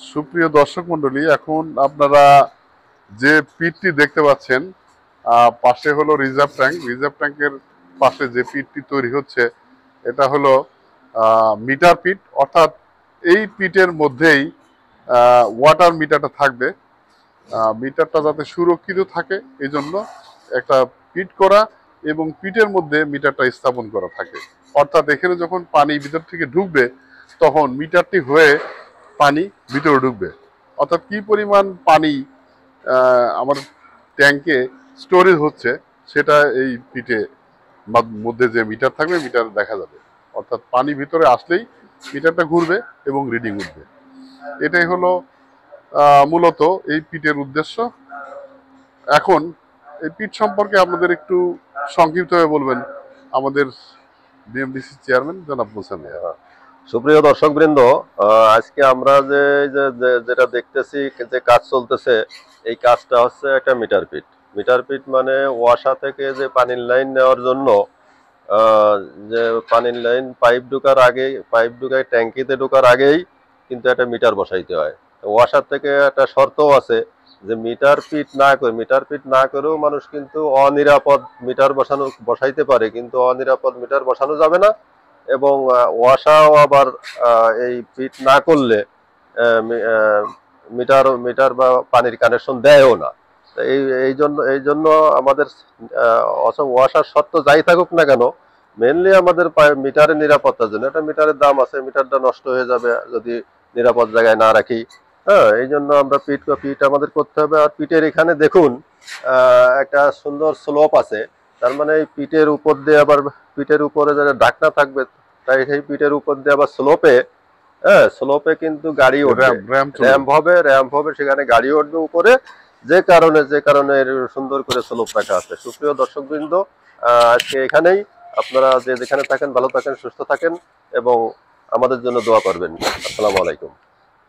সুপ্রিয় দর্শক মন্ডলী, এখন আপনারা যে পিটটি দেখতে পাচ্ছেন, পাশে হলো রিজার্ভ ট্যাঙ্ক। রিজার্ভ ট্যাঙ্কের পাশে যে পিটটি তৈরি হচ্ছে এটা হলো মিটার পিট, অর্থাৎ এই পিটের মধ্যেই ওয়াটার মিটারটা থাকবে। মিটারটা যাতে সুরক্ষিত থাকে এই জন্য একটা পিট করা এবং পিটের মধ্যে মিটারটা স্থাপন করা থাকে। অর্থাৎ এখানে যখন পানি ভিতর থেকে ঢুকবে তখন মিটারটি হয়ে পানি ভিতরে ঢুকবে। অর্থাৎ কি পরিমাণ পানি আমার ট্যাঙ্কে স্টোরেজ হচ্ছে সেটা এই পিটে মধ্যে যে মিটার থাকবে মিটার দেখা যাবে। অর্থাৎ পানি ভিতরে আসলেই মিটারটা ঘুরবে এবং রিডিং উঠবে। এটাই হলো মূলত এই পিটের উদ্দেশ্য। এখন এই পিট সম্পর্কে আপনাদের একটু সংক্ষিপ্তভাবে বলবেন আমাদের বিএমডিসি চেয়ারম্যান জনাব মোসান। সুপ্রিয় দর্শকবৃন্দ, আজকে আমরা যেটা দেখতেছি যে কাজ চলতেছে, এই কাজটা হচ্ছে একটা মিটার পিট। মিটার পিট মানে ওয়াসা থেকে যে পানির লাইন নেওয়ার জন্য যে পানির লাইন পাইপ ঢুকায় ট্যাঙ্কিতে ঢোকার আগেই কিন্তু একটা মিটার বসাইতে হয়। ওয়াসার থেকে একটা শর্তও আছে যে মিটার পিট না করেও মানুষ কিন্তু অনিরাপদ মিটার বসাইতে পারে, কিন্তু অনিরাপদ মিটার বসানো যাবে না। এবং ওয়াসাও আবার এই পিট না করলে মিটার বা পানির কানেকশন দেয়ও না। এই জন্য আমাদের ওয়াসার শর্ত যাই থাকুক না কেন, মেনলি আমাদের মিটারের নিরাপত্তার জন্য। একটা মিটারের দাম আছে, মিটারটা নষ্ট হয়ে যাবে যদি নিরাপদ জায়গায় না রাখি। হ্যাঁ, এই জন্য আমরা পিট আমাদের করতে হবে। আর পিটের এখানে দেখুন একটা সুন্দর স্লোপ আছে, তার মানে এই পিটের উপরে যে ঢাকনা থাকবে, তাই সেই পিটের উপর দিয়ে আবার স্লোপে কিন্তু গাড়ি উঠবে, র্যাম্প হবে, সেখানে গাড়ি উঠবে উপরে, যে কারণে সুন্দর করে স্লোপ রাখা আছে। সুপ্রিয় দর্শকবৃন্দ, আজকে এখানেই। আপনারা যেখানে থাকেন ভালো থাকেন, সুস্থ থাকেন এবং আমাদের জন্য দোয়া করবেন। আসসালামু আলাইকুম।